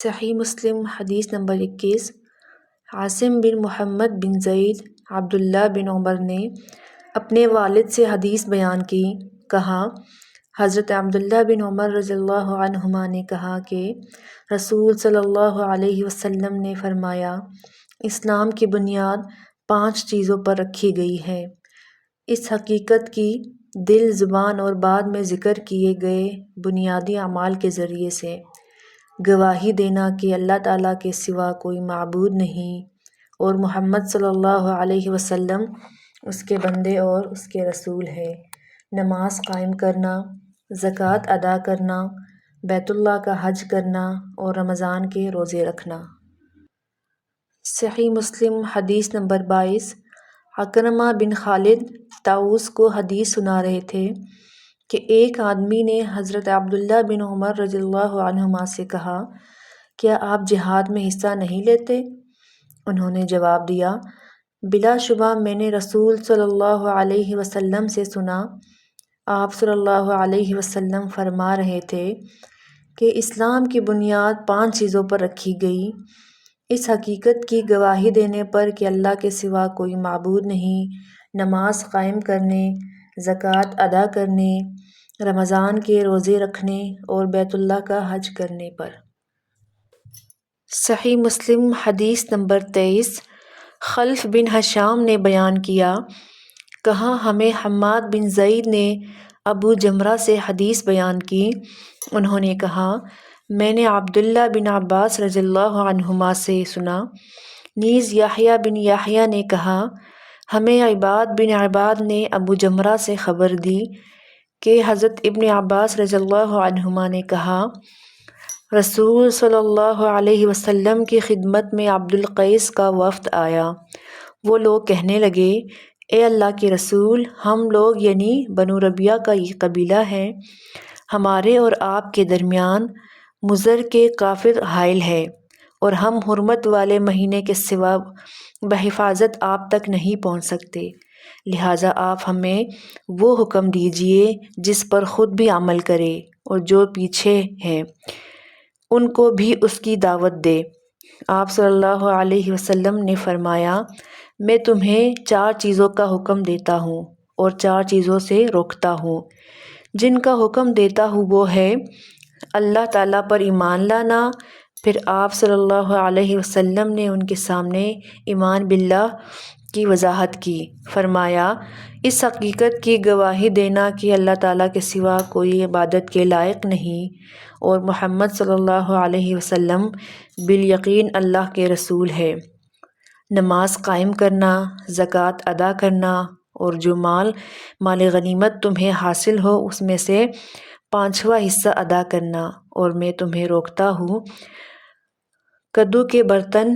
صحیح مسلم حدیث نمبر 21۔ عاصم بن محمد بن زید عبداللہ بن عمر نے اپنے والد سے حدیث بیان کی، کہا حضرت عبداللہ بن عمر رضی اللہ عنہما نے کہا کہ رسول صلی اللہ علیہ وسلم نے فرمایا، اسلام کی بنیاد 5 چیزوں پر رکھی گئی ہے۔ اس حقیقت کی دل، زبان اور بعد میں ذکر کیے گئے بنیادی اعمال کے ذریعے سے گواہی دینا کہ اللہ تعالیٰ کے سوا کوئی معبود نہیں اور محمد صلی اللہ علیہ وسلم اس کے بندے اور اس کے رسول ہے، نماز قائم کرنا، زکوٰۃ ادا کرنا، بیت اللہ کا حج کرنا اور رمضان کے روزے رکھنا۔ صحیح مسلم حدیث نمبر 22۔ عکرمہ بن خالد طاؤس کو حدیث سنا رہے تھے کہ ایک آدمی نے حضرت عبداللہ بن عمر رضی اللہ عنہما سے کہا، کیا آپ جہاد میں حصہ نہیں لیتے؟ انہوں نے جواب دیا، بلا شبہ میں نے رسول صلی اللہ علیہ وسلم سے سنا۔ آپ صلی اللہ علیہ وسلم فرما رہے تھے کہ اسلام کی بنیاد 5 چیزوں پر رکھی گئی۔ اس حقیقت کی گواہی دینے پر کہ اللہ کے سوا کوئی معبود نہیں، نماز قائم کرنے، زکوٰۃ ادا کرنے، رمضان کے روزے رکھنے اور بیت اللہ کا حج کرنے پر۔ صحیح مسلم حدیث نمبر 23۔ خلف بن ہشام نے بیان کیا، کہا ہمیں حماد بن زید نے ابو جمرہ سے حدیث بیان کی، انہوں نے کہا میں نے عبداللہ بن عباس رضی اللہ عنہما سے سنا، نیز یحییٰ بن یحییٰ نے کہا ہمیں عباد بن عباد نے ابو جمرہ سے خبر دی کہ حضرت ابن عباس رضی اللہ عنہما نے کہا، رسول صلی اللہ علیہ وسلم کی خدمت میں عبد القیس کا وفد آیا۔ وہ لوگ کہنے لگے، اے اللہ کے رسول، ہم لوگ یعنی بنو ربیعہ کا یہ قبیلہ ہے، ہمارے اور آپ کے درمیان مضر کے کافر حائل ہے اور ہم حرمت والے مہینے کے سوا بحفاظت آپ تک نہیں پہنچ سکتے، لہٰذا آپ ہمیں وہ حکم دیجئے جس پر خود بھی عمل کرے اور جو پیچھے ہیں ان کو بھی اس کی دعوت دے۔ آپ صلی اللہ علیہ وسلم نے فرمایا، میں تمہیں 4 چیزوں کا حکم دیتا ہوں اور 4 چیزوں سے روکتا ہوں۔ جن کا حکم دیتا ہوں وہ ہے اللہ تعالیٰ پر ایمان لانا۔ پھر آپ صلی اللہ علیہ وسلم نے ان کے سامنے ایمان باللہ کی وضاحت کی، فرمایا اس حقیقت کی گواہی دینا کہ اللہ تعالیٰ کے سوا کوئی عبادت کے لائق نہیں اور محمد صلی اللہ علیہ وسلم بالیقین اللہ کے رسول ہے، نماز قائم کرنا، زکوٰۃ ادا کرنا اور جو مال غنیمت تمہیں حاصل ہو اس میں سے 5واں حصہ ادا کرنا، اور میں تمہیں روکتا ہوں کدو کے برتن،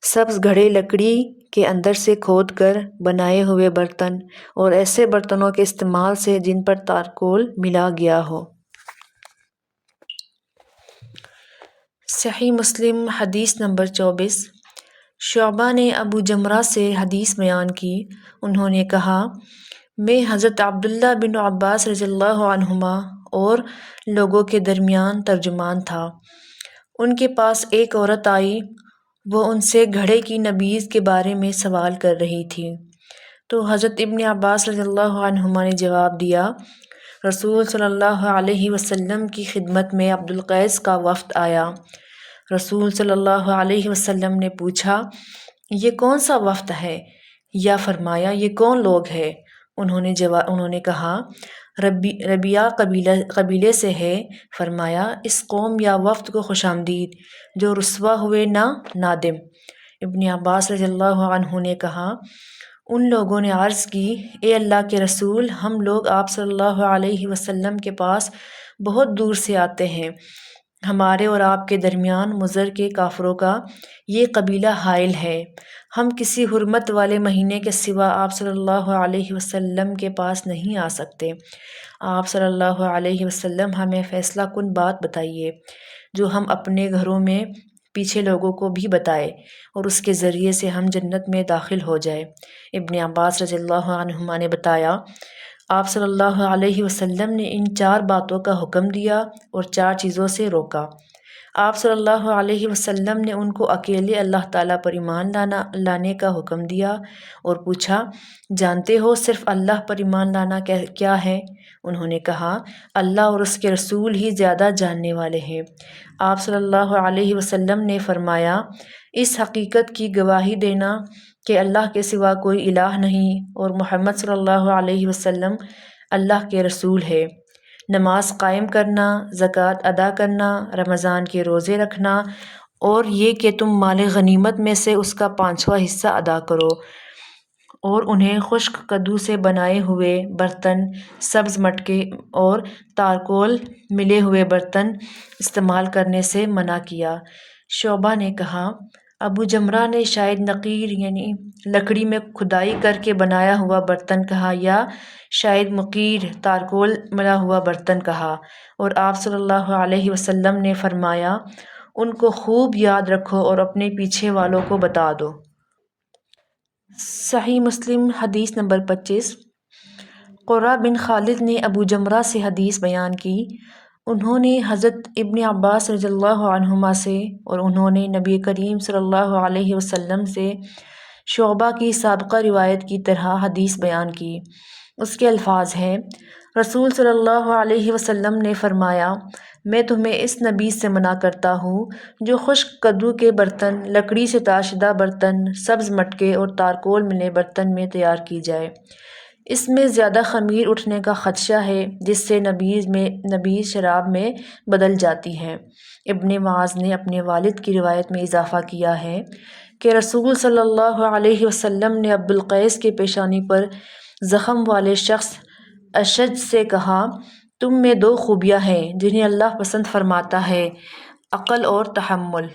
سبز گھڑے لکڑی کے اندر سے کھود کر بنائے ہوئے برتن اور ایسے برتنوں کے استعمال سے جن پر تارکول ملا گیا ہو۔ صحیح مسلم حدیث نمبر 24۔ شعبہ نے ابو جمرہ سے حدیث بیان کی، انہوں نے کہا میں حضرت عبداللہ بن عباس رضی اللہ عنہما اور لوگوں کے درمیان ترجمان تھا۔ ان کے پاس ایک عورت آئی، وہ ان سے گھڑے کی نبیذ کے بارے میں سوال کر رہی تھی، تو حضرت ابن عباس رضی اللہ عنہما نے جواب دیا، رسول صلی اللہ علیہ وسلم کی خدمت میں عبد القیس کا وفد آیا۔ رسول صلی اللہ علیہ وسلم نے پوچھا، یہ کون سا وفد ہے؟ یا فرمایا یہ کون لوگ ہیں؟ انہوں نے کہا ربیعہ قبیلے سے ہے۔ فرمایا اس قوم یا وفد کو خوش آمدید جو رسوا ہوئے نہ نادم۔ ابن عباس رضی اللہ عنہ نے کہا، ان لوگوں نے عرض کی، اے اللہ کے رسول، ہم لوگ آپ صلی اللہ علیہ وسلم کے پاس بہت دور سے آتے ہیں، ہمارے اور آپ کے درمیان مضر کے کافروں کا یہ قبیلہ حائل ہے، ہم کسی حرمت والے مہینے کے سوا آپ صلی اللہ علیہ وسلم کے پاس نہیں آ سکتے۔ آپ صلی اللہ علیہ وسلم ہمیں فیصلہ کن بات بتائیے جو ہم اپنے گھروں میں پیچھے لوگوں کو بھی بتائے اور اس کے ذریعے سے ہم جنت میں داخل ہو جائے۔ ابن عباس رضی اللہ عنہما نے بتایا، آپ صلی اللہ علیہ وسلم نے ان 4 باتوں کا حکم دیا اور 4 چیزوں سے روکا۔ آپ صلی اللہ علیہ وسلم نے ان کو اکیلے اللہ تعالیٰ پر ایمان لانے کا حکم دیا اور پوچھا، جانتے ہو صرف اللہ پر ایمان لانا کیا ہے؟ انہوں نے کہا، اللہ اور اس کے رسول ہی زیادہ جاننے والے ہیں۔ آپ صلی اللہ علیہ وسلم نے فرمایا، اس حقیقت کی گواہی دینا کہ اللہ کے سوا کوئی الہ نہیں اور محمد صلی اللہ علیہ وسلم اللہ کے رسول ہے، نماز قائم کرنا، زکوٰۃ ادا کرنا، رمضان کے روزے رکھنا، اور یہ کہ تم مال غنیمت میں سے اس کا 5واں حصہ ادا کرو اور انہیں خشک کدو سے بنائے ہوئے برتن، سبز مٹکے اور تارکول ملے ہوئے برتن استعمال کرنے سے منع کیا۔ شعبہ نے کہا، ابو جمرہ نے شاید نقیر یعنی لکڑی میں کھدائی کر کے بنایا ہوا برتن کہا، یا شاید مقیر تارکول ملا ہوا برتن کہا، اور آپ صلی اللہ علیہ وسلم نے فرمایا، ان کو خوب یاد رکھو اور اپنے پیچھے والوں کو بتا دو۔ صحیح مسلم حدیث نمبر 25۔ قرہ بن خالد نے ابو جمرہ سے حدیث بیان کی، انہوں نے حضرت ابن عباس رضی اللہ عنہما سے اور انہوں نے نبی کریم صلی اللہ علیہ وسلم سے شعبہ کی سابقہ روایت کی طرح حدیث بیان کی۔ اس کے الفاظ ہیں، رسول صلی اللہ علیہ وسلم نے فرمایا، میں تمہیں اس نبیذ سے منع کرتا ہوں جو خشک کدو کے برتن، لکڑی سے تراشدہ برتن، سبز مٹکے اور تارکول ملے برتن میں تیار کی جائے۔ اس میں زیادہ خمیر اٹھنے کا خدشہ ہے جس سے نبیذ شراب میں بدل جاتی ہے۔ ابن معاذ نے اپنے والد کی روایت میں اضافہ کیا ہے کہ رسول صلی اللہ علیہ وسلم نے عبد القیس کے پیشانی پر زخم والے شخص اشج سے کہا، تم میں 2 خوبیاں ہیں جنہیں اللہ پسند فرماتا ہے، عقل اور تحمل۔